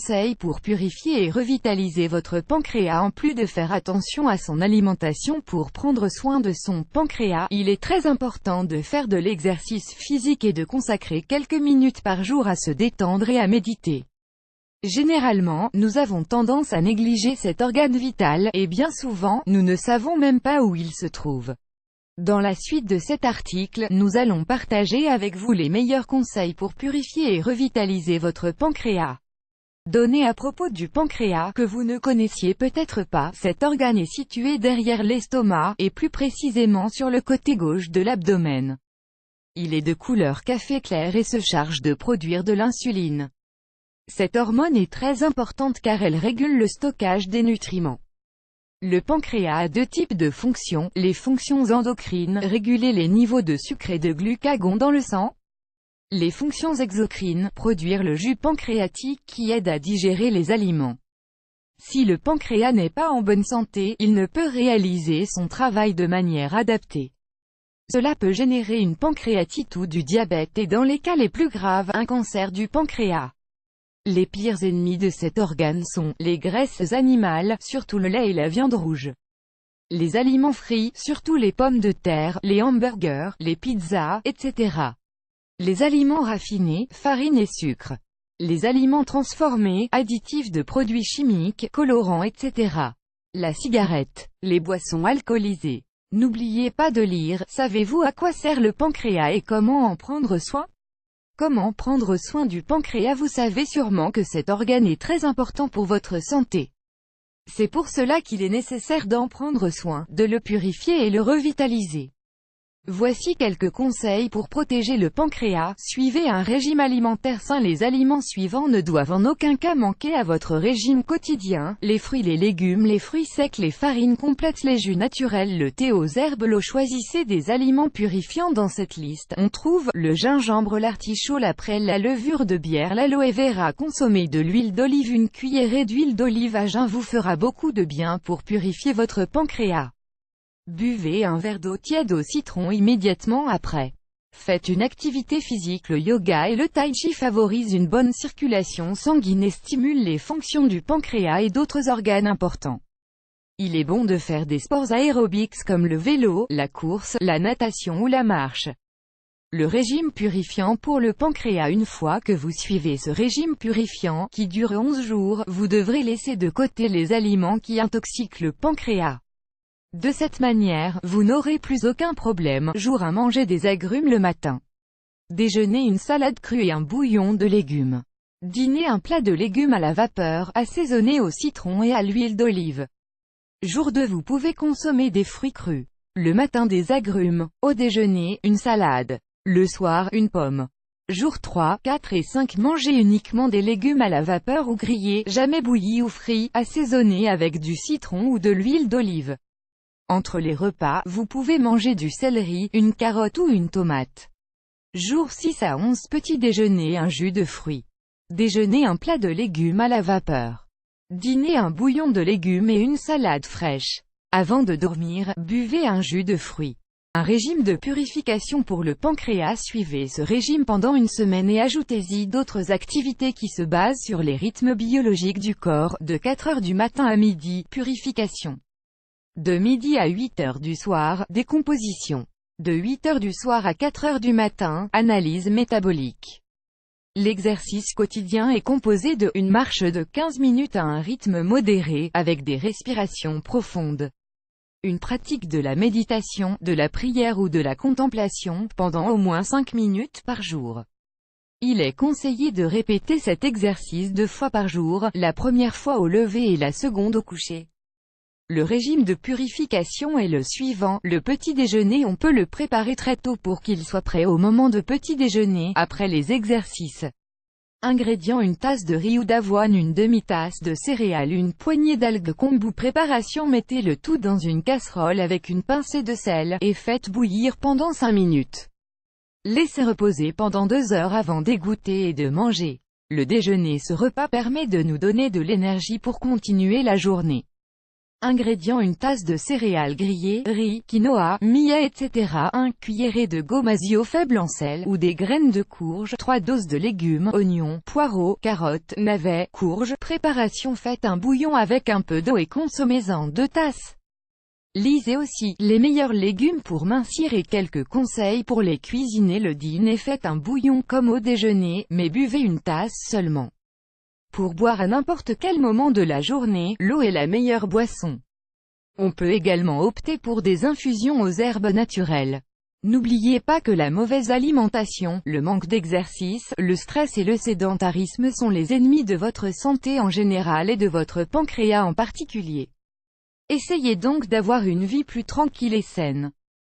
conseils pour purifier et revitaliser votre pancréas. En plus de faire attention à son alimentation pour prendre soin de son pancréas, il est très important de faire de l'exercice physique et de consacrer quelques minutes par jour à se détendre et à méditer. Généralement, nous avons tendance à négliger cet organe vital, et bien souvent, nous ne savons même pas où il se trouve. Dans la suite de cet article, nous allons partager avec vous les meilleurs conseils pour purifier et revitaliser votre pancréas. Données à propos du pancréas, que vous ne connaissiez peut-être pas, cet organe est situé derrière l'estomac, et plus précisément sur le côté gauche de l'abdomen. Il est de couleur café clair et se charge de produire de l'insuline. Cette hormone est très importante car elle régule le stockage des nutriments. Le pancréas a deux types de fonctions, les fonctions endocrines, réguler les niveaux de sucre et de glucagon dans le sang. Les fonctions exocrines, produire le jus pancréatique qui aide à digérer les aliments. Si le pancréas n'est pas en bonne santé, il ne peut réaliser son travail de manière adaptée. Cela peut générer une pancréatite ou du diabète et dans les cas les plus graves, un cancer du pancréas. Les pires ennemis de cet organe sont les graisses animales, surtout le lait et la viande rouge. Les aliments frits, surtout les pommes de terre, les hamburgers, les pizzas, etc. Les aliments raffinés, farine et sucre. Les aliments transformés, additifs de produits chimiques, colorants, etc. La cigarette. Les boissons alcoolisées. N'oubliez pas de lire. Savez-vous à quoi sert le pancréas et comment en prendre soin? Comment prendre soin du pancréas? Vous savez sûrement que cet organe est très important pour votre santé. C'est pour cela qu'il est nécessaire d'en prendre soin, de le purifier et le revitaliser. Voici quelques conseils pour protéger le pancréas. Suivez un régime alimentaire sain. Les aliments suivants ne doivent en aucun cas manquer à votre régime quotidien. Les fruits, les légumes, les fruits secs, les farines complètes, les jus naturels, le thé aux herbes, l'eau. Choisissez des aliments purifiants dans cette liste. On trouve le gingembre, l'artichaut, la prêle, la levure de bière, l'aloe vera. Consommez de l'huile d'olive. Une cuillerée d'huile d'olive à jeun vous fera beaucoup de bien pour purifier votre pancréas. Buvez un verre d'eau tiède au citron immédiatement après. Faites une activité physique. Le yoga et le tai chi favorisent une bonne circulation sanguine et stimulent les fonctions du pancréas et d'autres organes importants. Il est bon de faire des sports aérobiques comme le vélo, la course, la natation ou la marche. Le régime purifiant pour le pancréas. Une fois que vous suivez ce régime purifiant, qui dure 11 jours, vous devrez laisser de côté les aliments qui intoxiquent le pancréas. De cette manière, vous n'aurez plus aucun problème. Jour 1. Manger des agrumes le matin. Déjeuner une salade crue et un bouillon de légumes. Dîner un plat de légumes à la vapeur, assaisonné au citron et à l'huile d'olive. Jour 2. Vous pouvez consommer des fruits crus. Le matin des agrumes. Au déjeuner, une salade. Le soir, une pomme. Jour 3, 4 et 5. Mangez uniquement des légumes à la vapeur ou grillés, jamais bouillis ou frits, assaisonnés avec du citron ou de l'huile d'olive. Entre les repas, vous pouvez manger du céleri, une carotte ou une tomate. Jour 6 à 11. Petit déjeuner, un jus de fruits. Déjeuner un plat de légumes à la vapeur. Dîner un bouillon de légumes et une salade fraîche. Avant de dormir, buvez un jus de fruits. Un régime de purification pour le pancréas. Suivez ce régime pendant une semaine et ajoutez-y d'autres activités qui se basent sur les rythmes biologiques du corps. De 4 heures du matin à midi, purification. De midi à 8 heures du soir, décomposition. De 8 heures du soir à 4 heures du matin, analyse métabolique. L'exercice quotidien est composé de une marche de 15 minutes à un rythme modéré, avec des respirations profondes. Une pratique de la méditation, de la prière ou de la contemplation, pendant au moins 5 minutes par jour. Il est conseillé de répéter cet exercice 2 fois par jour, la première fois au lever et la seconde au coucher. Le régime de purification est le suivant. Le petit déjeuner, on peut le préparer très tôt pour qu'il soit prêt au moment de petit déjeuner, après les exercices. Ingrédients: une tasse de riz ou d'avoine, une demi-tasse de céréales, une poignée d'algues kombu. Préparation: mettez le tout dans une casserole avec une pincée de sel, et faites bouillir pendant 5 minutes. Laissez reposer pendant 2 heures avant d'égoutter et de manger. Le déjeuner. Ce repas permet de nous donner de l'énergie pour continuer la journée. Ingrédients: une tasse de céréales grillées, riz, quinoa, millet, etc. 1 cuillerée de gomasio faible en sel, ou des graines de courge. 3 doses de légumes, oignons, poireaux, carottes, navets, courges. Préparation: faites un bouillon avec un peu d'eau et consommez-en 2 tasses. Lisez aussi les meilleurs légumes pour mincir et quelques conseils pour les cuisiner le dîner. Faites un bouillon comme au déjeuner, mais buvez une tasse seulement. Pour boire à n'importe quel moment de la journée, l'eau est la meilleure boisson. On peut également opter pour des infusions aux herbes naturelles. N'oubliez pas que la mauvaise alimentation, le manque d'exercice, le stress et le sédentarisme sont les ennemis de votre santé en général et de votre pancréas en particulier. Essayez donc d'avoir une vie plus tranquille et saine.